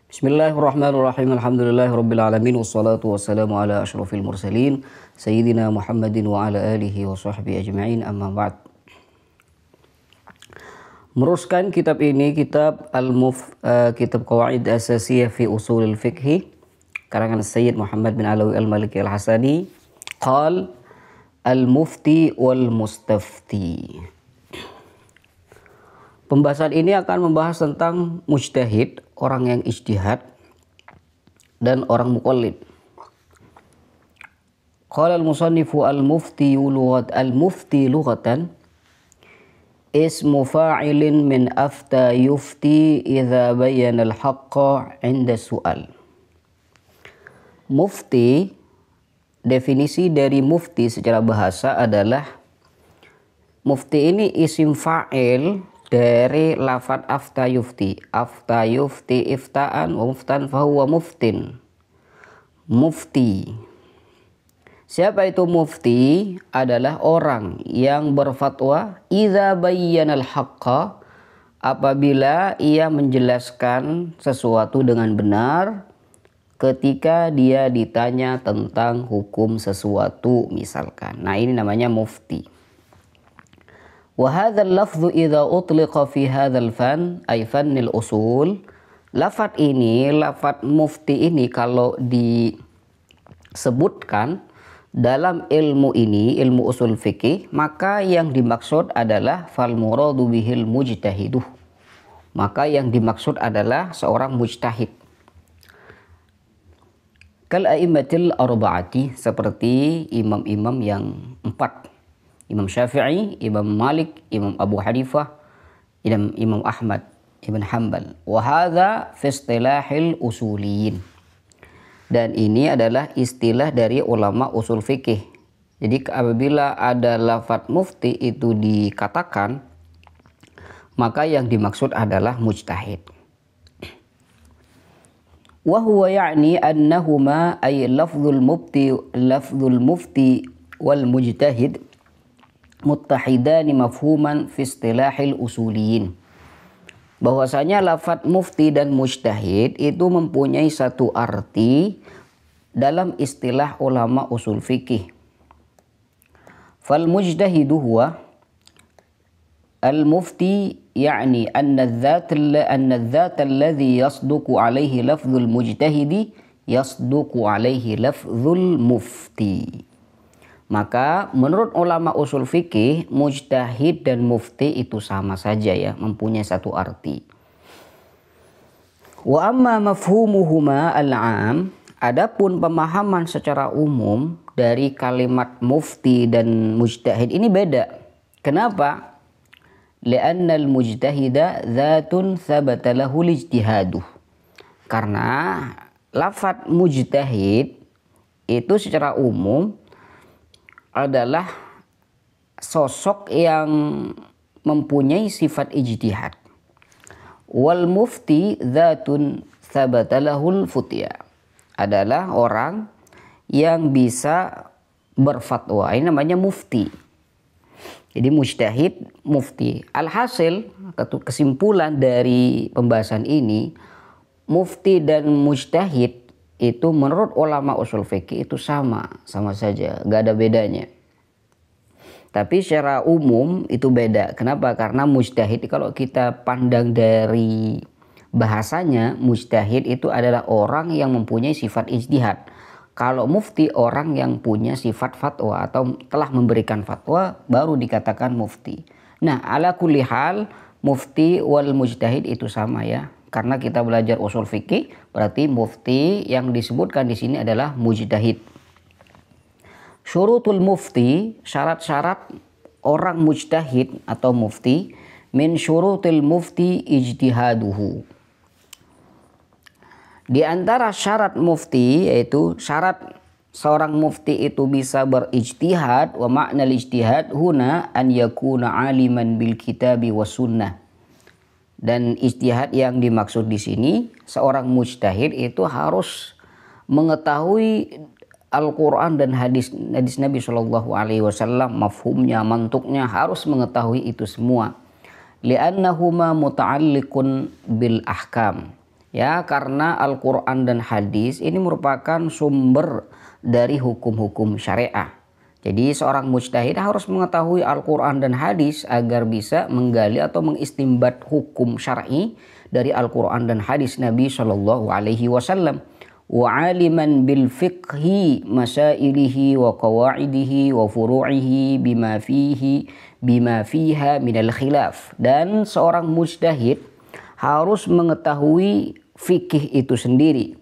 Bismillahirrahmanirrahim. Alhamdulillahirabbil alamin wassalatu wassalamu ala asyrofil mursalin sayyidina Muhammadin wa ala alihi wa sahbihi ajma'in, amma ba'd. Meneruskan kitab ini, kitab kitab Qawaid Asasiyah fi Ushulil Fiqh karangan Sayyid Muhammad bin Alawi Al-Maliki Al-Hasani. Qal al-mufti wal mustafti. Pembahasan ini akan membahas tentang mujtahid, orang yang ijtihad, dan orang muqallid. Qala al-musannifu al-mufti lughatan ismu fa'ilin min afta yufti idza bayyana al-haqqa 'inda su'al. Mufti, definisi dari mufti secara bahasa adalah mufti ini isim fa'il dari lafad afta yufti. Afta yufti ifta'an wa muftan fahuwa muftin. Mufti. Siapa itu mufti? Adalah orang yang berfatwa idza bayyanal haqqa, apabila ia menjelaskan sesuatu dengan benar ketika dia ditanya tentang hukum sesuatu misalkan. Nah, ini namanya mufti. Wa hadzal lafdhu idza utliqa fi hadzal fan ay fannil usul. Lafaz ini, lafaz mufti ini kalau disebutkan dalam ilmu ini, ilmu usul fikih, maka yang dimaksud adalah fal muradu bihil mujtahiduh. Maka yang dimaksud adalah seorang mujtahid. Kal a'immatil arba'ati, seperti imam-imam yang empat. Imam Syafi'i, Imam Malik, Imam Abu Hanifah, Imam Ahmad Ibn Hanbal. Wa hadza fi istilahil usuliyin. Dan ini adalah istilah dari ulama usul fikih. Jadi apabila ada lafaz mufti itu dikatakan, maka yang dimaksud adalah mujtahid. Wa huwa ya'ni annahuma ay lafzul mufti wal mujtahid muttahidani mafhuman fi istilahil usuliyin. Bahwasanya lafaz mufti dan mujtahid itu mempunyai satu arti dalam istilah ulama usul fikih. Fal mujtahidu huwa al mufti, yani anna adh-dhat alladhi yasduqu alayhi lafzul mujtahidi yasduqu alayhi lafzul mufti. Maka menurut ulama usul fikih, mujtahid dan mufti itu sama saja ya, mempunyai satu arti. Wa amma mafhumuhuma al-'am, adapun pemahaman secara umum dari kalimat mufti dan mujtahid ini beda. Kenapa? Li'anna al-mujtahida dzatun thabata lahu ijtihaduh. Karena lafaz mujtahid itu secara umum adalah sosok yang mempunyai sifat ijtihad. Wal mufti dzatun tsabata lahul futya, adalah orang yang bisa berfatwa. Ini namanya mufti. Jadi mujtahid, mufti. Alhasil, kesimpulan dari pembahasan ini, mufti dan mujtahid itu menurut ulama usul fikih itu sama saja, gak ada bedanya. Tapi secara umum itu beda. Kenapa? Karena mujtahid, kalau kita pandang dari bahasanya, mujtahid itu adalah orang yang mempunyai sifat ijtihad. Kalau mufti, orang yang punya sifat fatwa atau telah memberikan fatwa, baru dikatakan mufti. Nah, ala kulli hal, mufti wal mujtahid itu sama ya. Karena kita belajar usul fikih, berarti mufti yang disebutkan di sini adalah mujtahid. Syurutul mufti, syarat-syarat orang mujtahid atau mufti, min syurutil mufti ijtihaduhu. Di antara syarat mufti, yaitu syarat seorang mufti itu bisa berijtihad, wa makna ijtihad huna an yakuna aliman bil kitabi was sunnah. Dan ijtihad yang dimaksud di sini, seorang mujtahid itu harus mengetahui Al-Quran dan hadis Nabi Shallallahu Alaihi Wasallam, mafhumnya, mantuknya, harus mengetahui itu semua. Li'annahuma muta'alliqun bil ahkam. Ya, karena Al-Quran dan hadis ini merupakan sumber dari hukum-hukum syariah. Jadi seorang mujtahid harus mengetahui Al-Quran dan hadis agar bisa menggali atau mengistimbat hukum syar'i dari Al-Quran dan hadis Nabi Shallallahu Alaihi Wasallam. Wa aliman bil fiqhi masailihi wa qawaidihi wa furu'ihi bima fiha minal khilaf. Dan seorang mujtahid harus mengetahui fikih itu sendiri,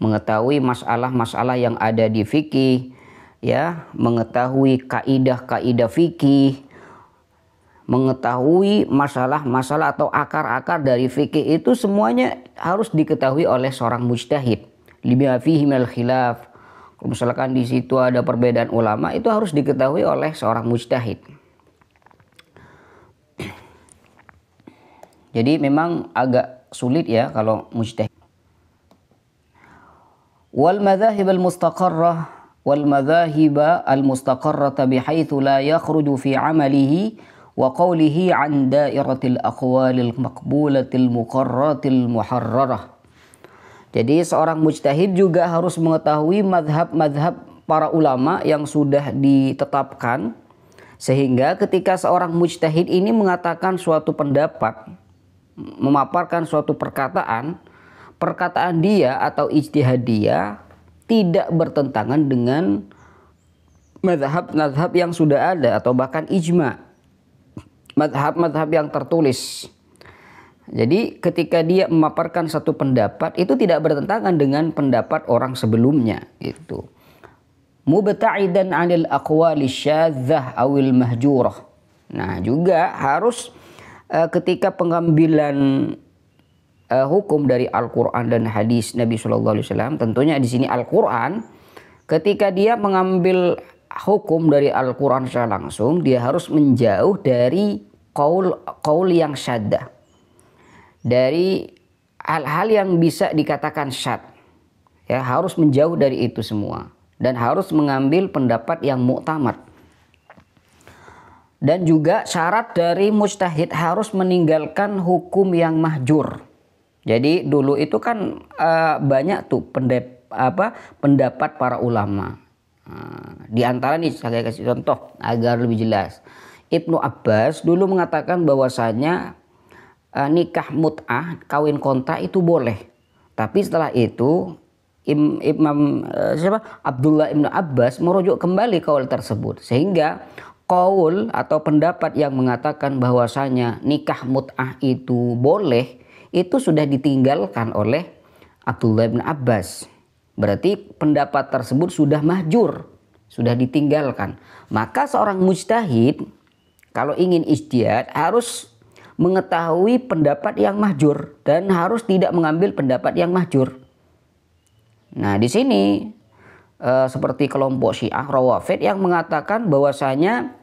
mengetahui masalah-masalah yang ada di fikih, ya, mengetahui kaidah-kaidah fikih, mengetahui masalah-masalah atau akar-akar dari fikih itu semuanya harus diketahui oleh seorang mujtahid. Lima fihi minal khilaf. Kalau misalkan di situ ada perbedaan ulama, itu harus diketahui oleh seorang mujtahid. Jadi memang agak sulit ya kalau mujtahid. Wal madzahib al mustaqarrah bihaitsu la yakhruju fi amalihi wa qawlihi an dairatil aqwalil maqbulatil muqarratil muharrarah. Jadi seorang mujtahid juga harus mengetahui madhab-madhab para ulama yang sudah ditetapkan, sehingga ketika seorang mujtahid ini mengatakan suatu pendapat, memaparkan suatu perkataan dia atau ijtihad dia tidak bertentangan dengan madhab yang sudah ada atau bahkan ijma, madhab yang tertulis. Jadi ketika dia memaparkan satu pendapat itu tidak bertentangan dengan pendapat orang sebelumnya itu. Mubta'idan 'anil aqwali syadzah awil mahjurah. Nah, juga harus ketika pengambilan hukum dari Al-Quran dan hadis Nabi Shallallahu Alaihi Wasallam, tentunya di sini Al-Quran, ketika dia mengambil hukum dari Al-Quran secara langsung, dia harus menjauh dari qaul yang syaddah, dari hal-hal yang bisa dikatakan syad, ya, harus menjauh dari itu semua dan harus mengambil pendapat yang muktamad. Dan juga syarat dari mujtahid harus meninggalkan hukum yang mahjur. Jadi dulu itu kan banyak tuh pendapat para ulama. Di antara nih saya kasih contoh agar lebih jelas. Ibnu Abbas dulu mengatakan bahwasanya nikah mut'ah, kawin kontrak itu boleh. Tapi setelah itu Abdullah ibnu Abbas merujuk kembali kaul tersebut, sehingga kaul atau pendapat yang mengatakan bahwasanya nikah mut'ah itu boleh itu sudah ditinggalkan oleh Abdullah ibnu Abbas. Berarti pendapat tersebut sudah mahjur, sudah ditinggalkan. Maka seorang mujtahid kalau ingin ijtihad harus mengetahui pendapat yang mahjur dan harus tidak mengambil pendapat yang mahjur. Nah, di sini seperti kelompok Syiah Rawafid yang mengatakan bahwasanya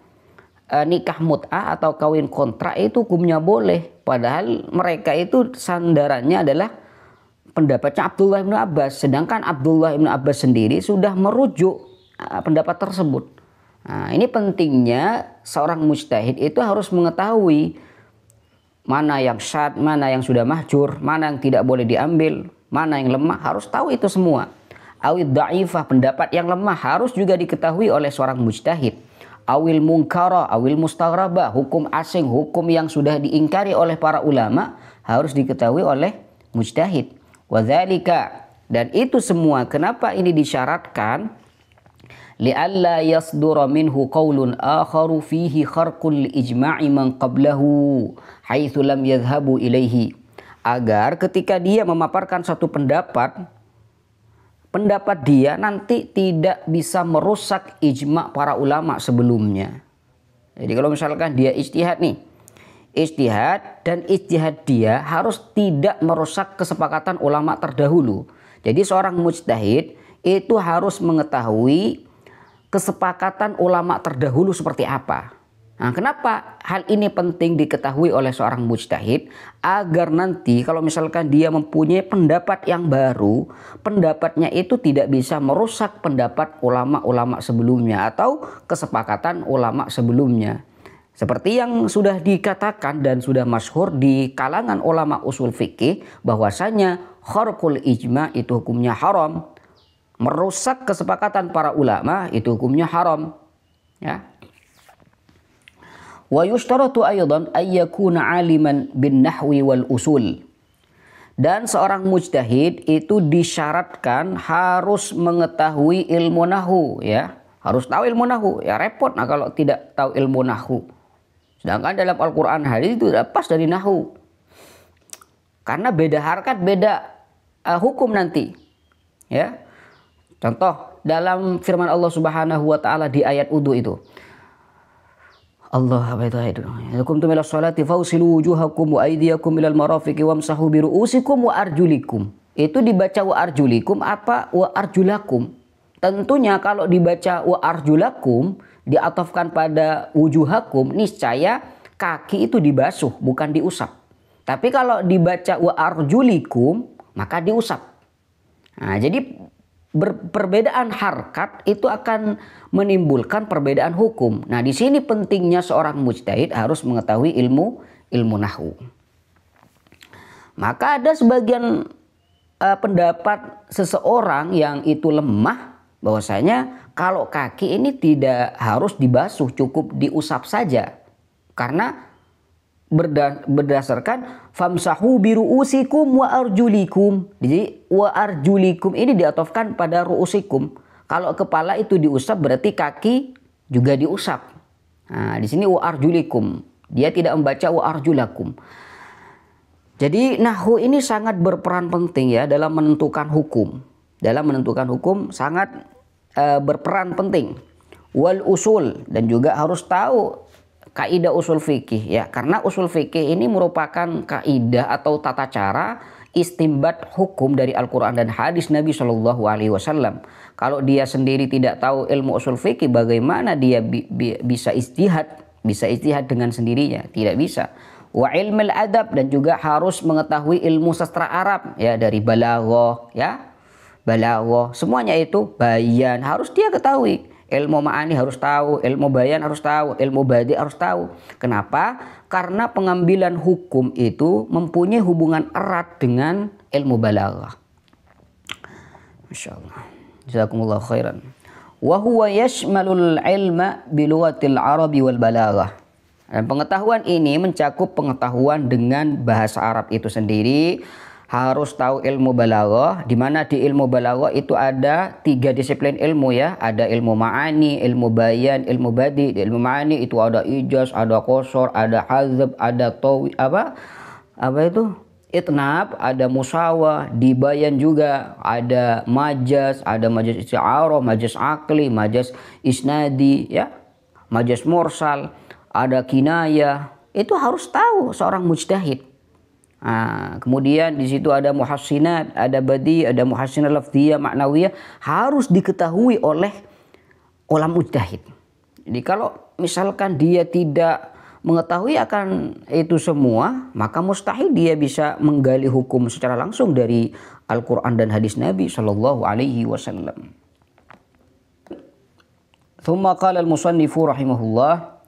nikah mut'ah atau kawin kontrak itu hukumnya boleh, padahal mereka itu sandarannya adalah pendapatnya Abdullah bin Abbas, sedangkan Abdullah bin Abbas sendiri sudah merujuk pendapat tersebut. Nah, ini pentingnya seorang mujtahid itu harus mengetahui mana yang syad, mana yang sudah mahjur, mana yang tidak boleh diambil, mana yang lemah, harus tahu itu semua. Awid da'ifah, pendapat yang lemah harus juga diketahui oleh seorang mujtahid. Awil munkara, awil mustaghrabah, hukum asing, hukum yang sudah diingkari oleh para ulama harus diketahui oleh mujtahid. Wadzalika, dan itu semua kenapa ini disyaratkan? Li'alla yasdura minhu qaulun akharu fihi kharqun liijma'i man qablahu haitsu lam yadhhabu ilaihi. Agar ketika dia memaparkan satu pendapat dia nanti tidak bisa merusak ijma' para ulama sebelumnya. Jadi kalau misalkan dia ijtihad nih, ijtihad dan ijtihad dia harus tidak merusak kesepakatan ulama terdahulu. Jadi seorang mujtahid itu harus mengetahui kesepakatan ulama terdahulu seperti apa. Nah, kenapa hal ini penting diketahui oleh seorang mujtahid? Agar nanti kalau misalkan dia mempunyai pendapat yang baru, pendapatnya itu tidak bisa merusak pendapat ulama-ulama sebelumnya atau kesepakatan ulama sebelumnya. Seperti yang sudah dikatakan dan sudah masyhur di kalangan ulama usul fikih bahwasanya kharqul ijma itu hukumnya haram. Merusak kesepakatan para ulama itu hukumnya haram. Ya. Wa yushtaratu aydan ay yakuna aliman bin nahwi wal usul. Dan seorang mujtahid itu disyaratkan harus mengetahui ilmu nahwu, ya. Harus tahu ilmu nahwu. Ya repot nah kalau tidak tahu ilmu nahwu. Sedangkan dalam Al-Quran hadis itu lepas dari nahwu. Karena beda harkat, beda hukum nanti. Ya. Contoh dalam firman Allah Subhanahu wa taala di ayat wudu itu. Allah apa itu? Qumtum ila sholati fawsilu wujuhakum wa aydiyakum ilal marafiqi wamsahu bi ru'usikum wa arjulikum. Itu dibaca wa arjulikum apa wa arjulakum? Tentunya kalau dibaca wa arjulakum diatofkan pada wujuhakum, niscaya kaki itu dibasuh bukan diusap. Tapi kalau dibaca wa arjulikum maka diusap. Nah, jadi perbedaan harkat itu akan menimbulkan perbedaan hukum. Nah, di sini pentingnya seorang mujtahid harus mengetahui ilmu nahwu. Maka ada sebagian pendapat seseorang yang itu lemah bahwasanya kalau kaki ini tidak harus dibasuh, cukup diusap saja. Karena berdasarkan famsahu biru'usikum wa arjulikum. Jadi wa arjulikum ini diatofkan pada ru'usikum. Kalau kepala itu diusap berarti kaki juga diusap. Nah, di sini wa arjulikum. Dia tidak membaca wa arjulakum. Jadi nahwu ini sangat berperan penting ya dalam menentukan hukum. Dalam menentukan hukum sangat berperan penting. Wal usul, dan juga harus tahu kaidah usul fikih ya, karena usul fikih ini merupakan kaidah atau tata cara istimbat hukum dari Al-Quran dan hadis Nabi Shallallahu Alaihi Wasallam. Kalau dia sendiri tidak tahu ilmu usul fikih, bagaimana dia bisa ijtihad dengan sendirinya? Tidak bisa. Wa ilmul adab, dan juga harus mengetahui ilmu sastra Arab ya, dari balaghah ya. Balaghah, semuanya itu bayan harus dia ketahui. Ilmu ma'ani harus tahu, ilmu bayan harus tahu, ilmu badi harus tahu. Kenapa? Karena pengambilan hukum itu mempunyai hubungan erat dengan ilmu balaghah. Masyaallah. Jazakumullah khairan. Wa huwa yashmalul ilma bi lughatil arabi wal balaghah. Dan pengetahuan ini mencakup pengetahuan dengan bahasa Arab itu sendiri. Harus tahu ilmu balaghah, di mana di ilmu balaghah itu ada 3 disiplin ilmu ya. Ada ilmu ma'ani, ilmu bayan, ilmu badi. Di ilmu ma'ani itu ada ijaz, ada qasar, ada hazab, ada tawi, apa itu? Itnab, ada musawah. Di bayan juga ada majaz, isti'arah, majaz akli, majaz isnadi ya. Majaz mursal, ada kinayah. Itu harus tahu seorang mujtahid. Nah, kemudian di situ ada muhassinat, ada badi, ada muhassinat lafziyah, ma'nawiyah, harus diketahui oleh ulama mujtahid. Jadi kalau misalkan dia tidak mengetahui akan itu semua, maka mustahil dia bisa menggali hukum secara langsung dari Al-Quran dan hadis Nabi Shallallahu Alaihi Wasallam. Thumma qala al-musannifu rahimahullah,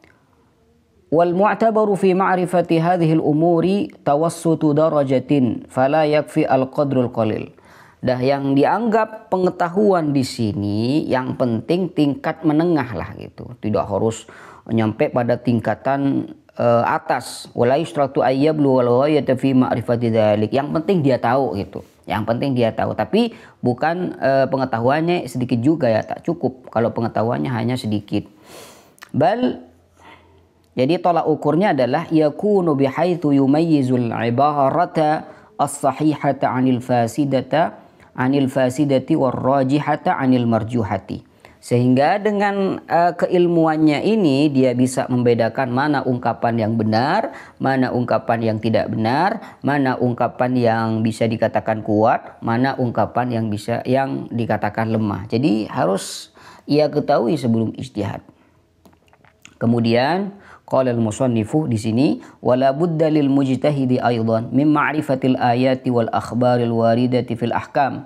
wal mu'tabaru fi ma'rifati hadhil umuri tawassutu darajatin fala yakfi al-qadrul qalil. Dah yang dianggap pengetahuan di sini yang penting tingkat menengah lah gitu. Tidak harus nyampe pada tingkatan atas. Wala yushratu ayyablu wal ghayata fi ma'rifati dzalik. Yang penting dia tahu gitu. Yang penting dia tahu, tapi bukan pengetahuannya sedikit juga ya, tak cukup kalau pengetahuannya hanya sedikit. Jadi tolak ukurnya adalah yakunu bihaitsu yumayyizul ibarata as-sahihata 'anil fasidati war-rajihata 'anil marjuhati. Sehingga dengan keilmuannya ini dia bisa membedakan mana ungkapan yang benar, mana ungkapan yang tidak benar, mana ungkapan yang bisa dikatakan kuat, mana ungkapan yang dikatakan lemah. Jadi harus ia ketahui sebelum ijtihad. Kemudian qala al-musannifu di sini wala budda lil mujtahidi aidan min ma'rifatil ayati wal akhbaril waridati fil ahkam.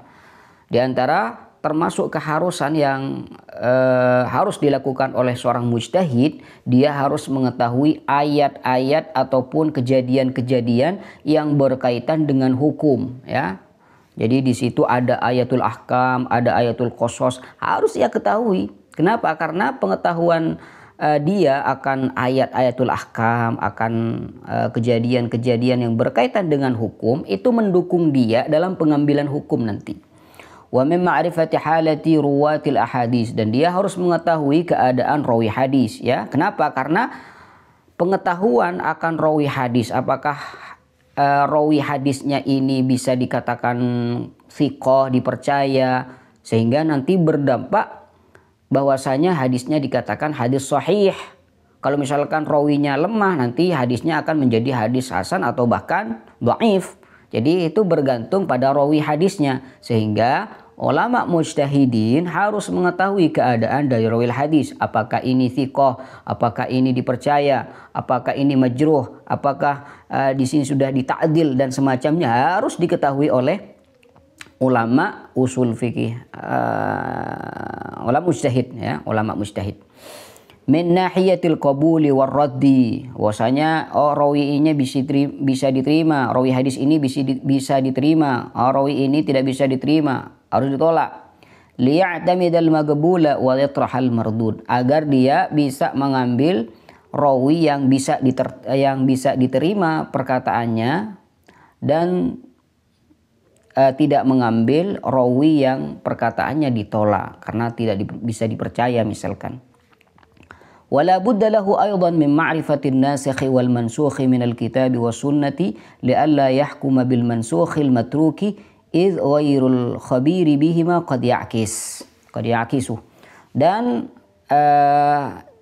Di antara termasuk keharusan yang harus dilakukan oleh seorang mujtahid, dia harus mengetahui ayat-ayat ataupun kejadian-kejadian yang berkaitan dengan hukum, ya. Jadi di situ ada ayatul ahkam, ada ayatul qasas, harus dia ketahui. Kenapa? Karena pengetahuan dia akan ayat-ayatul ahkam, akan kejadian-kejadian yang berkaitan dengan hukum, itu mendukung dia dalam pengambilan hukum nanti. Wa min ma'rifati halati ruwatil ahadis, dan dia harus mengetahui keadaan rawi hadis, ya. Kenapa? Karena pengetahuan akan rawi hadis, apakah rawi hadisnya ini bisa dikatakan thiqah, dipercaya, sehingga nanti berdampak bahwasanya hadisnya dikatakan hadis sahih. Kalau misalkan rawinya lemah, nanti hadisnya akan menjadi hadis hasan atau bahkan dhaif. Jadi itu bergantung pada rawi hadisnya, sehingga ulama mujtahidin harus mengetahui keadaan dari rawi hadis, apakah ini thiqah, apakah ini dipercaya, apakah ini majruh, apakah di sini sudah dita'dil dan semacamnya, harus diketahui oleh ulama usul fikih, ulama mujtahid, ya, ulama mujtahid. Min nahiyatil qabuli war raddi, bahwasanya rawi ini bisa diterima, rawi hadis ini bisa diterima, rawi ini tidak bisa diterima, harus ditolak. Liya'tamidal maghbula wa yatrahal mardud, agar dia bisa mengambil rawi yang bisa diterima perkataannya dan tidak mengambil rawi yang perkataannya ditolak karena tidak bisa dipercaya misalkan. Wala budda lahu aidan min ma'rifatin nasikh wal mansukh min al-kitab was sunnati li'alla yahkuma bil mansukh al matruki id ghairul khabiri bihima qad ya'kisu. Dan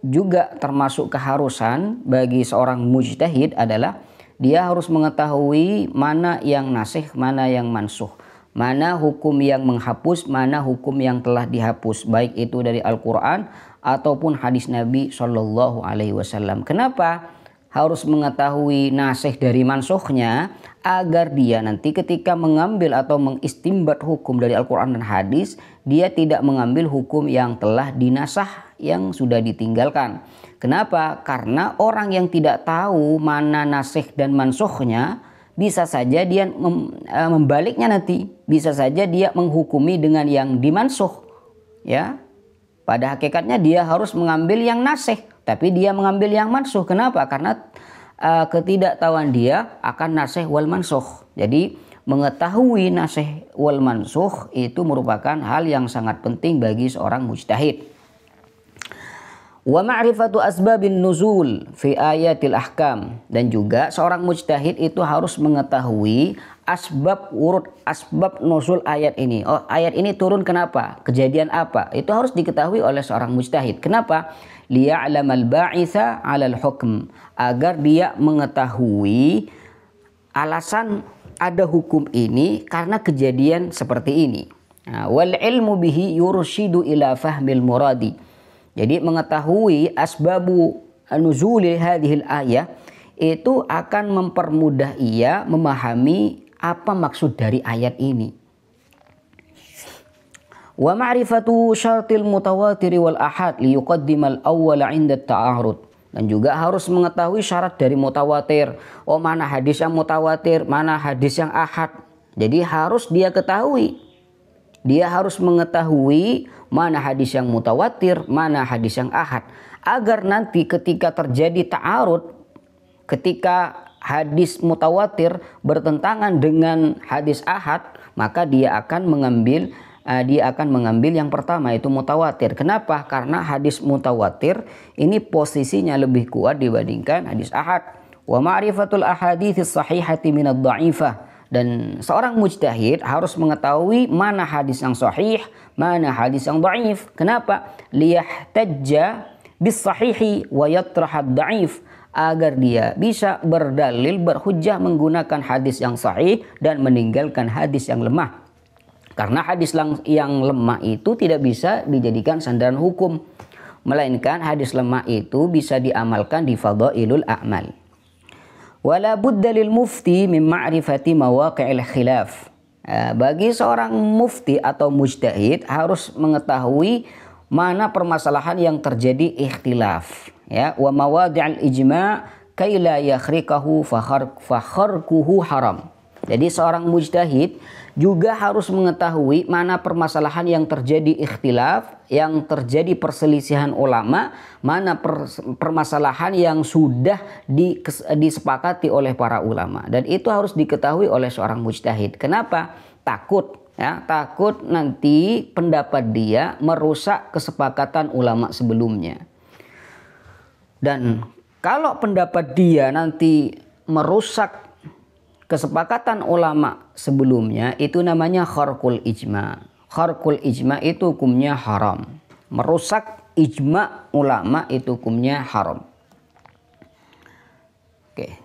juga termasuk keharusan bagi seorang mujtahid adalah dia harus mengetahui mana yang nasikh, mana yang mansuh, mana hukum yang menghapus, mana hukum yang telah dihapus, baik itu dari Al-Quran ataupun hadis Nabi Shallallahu Alaihi Wasallam. Kenapa harus mengetahui nasikh dari mansuhnya? Agar dia nanti ketika mengambil atau mengistimbat hukum dari Al-Quran dan hadis, dia tidak mengambil hukum yang telah dinasah, yang sudah ditinggalkan. Kenapa? Karena orang yang tidak tahu mana nasikh dan mansuhnya, bisa saja dia membaliknya nanti, bisa saja dia menghukumi dengan yang dimansuh, ya. Pada hakikatnya dia harus mengambil yang nasikh, tapi dia mengambil yang mansuh. Kenapa? Karena ketidaktahuan dia akan nasikh wal mansuh. Jadi mengetahui nasikh wal mansuh itu merupakan hal yang sangat penting bagi seorang mujtahid. Wa ma'rifatu asbabin nuzul fi ayatil ahkam, dan juga seorang mujtahid itu harus mengetahui asbab nuzul ayat ini. Oh, ayat ini turun kenapa? Kejadian apa? Itu harus diketahui oleh seorang mujtahid. Kenapa? Liya'lamal ba'itha 'alal hukm, agar dia mengetahui alasan ada hukum ini karena kejadian seperti ini. Wal ilmu bihi yurshidu ila fahmil muradi. Jadi mengetahui asbabu nuzuli hadhil ayah itu akan mempermudah ia memahami apa maksud dari ayat ini. Wa ma'rifatu syartil mutawatir wal ahad li yuqaddimal awwal 'inda ta'arud. Dan juga harus mengetahui syarat dari mutawatir. Oh, mana hadis yang mutawatir, mana hadis yang ahad. Jadi harus dia ketahui. Dia harus mengetahui mana hadis yang mutawatir, mana hadis yang ahad. Agar nanti ketika terjadi ta'arud, ketika hadis mutawatir bertentangan dengan hadis ahad, maka dia akan mengambil yang pertama, itu mutawatir. Kenapa? Karena hadis mutawatir ini posisinya lebih kuat dibandingkan hadis ahad. Wa ma'rifatul ahaditsis sahihati minad dha'ifah. Dan seorang mujtahid harus mengetahui mana hadis yang sahih, mana hadis yang dhaif. Kenapa? Liyahtajja bis sahihi wa yatrahad dhaif, agar dia bisa berdalil, berhujjah menggunakan hadis yang sahih dan meninggalkan hadis yang lemah. Karena hadis yang lemah itu tidak bisa dijadikan sandaran hukum, melainkan hadis lemah itu bisa diamalkan di fadhailul a'mal. Wala budda lil mufti min ma'rifati mawaqi'il khilaf. Bagi seorang mufti atau mujtahid harus mengetahui mana permasalahan yang terjadi ikhtilaf, ya, wa mawadhi'al ijma' kai la yakhrikahu fakharkuhu haram. Jadi seorang mujtahid juga harus mengetahui mana permasalahan yang terjadi ikhtilaf, yang terjadi perselisihan ulama, mana permasalahan yang sudah disepakati oleh para ulama. Dan itu harus diketahui oleh seorang mujtahid. Kenapa? Takut, ya, takut nanti pendapat dia merusak kesepakatan ulama sebelumnya. Dan kalau pendapat dia nanti merusak kesepakatan ulama sebelumnya, itu namanya kharqul ijma. Kharqul ijma itu hukumnya haram. Merusak ijma ulama itu hukumnya haram. Oke.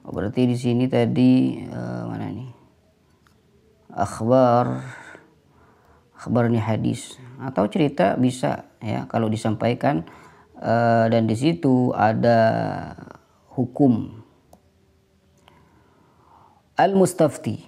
Berarti di sini tadi mana nih? Akhbar ini hadis atau cerita bisa, ya, kalau disampaikan dan di situ ada hukum. Al-mustafti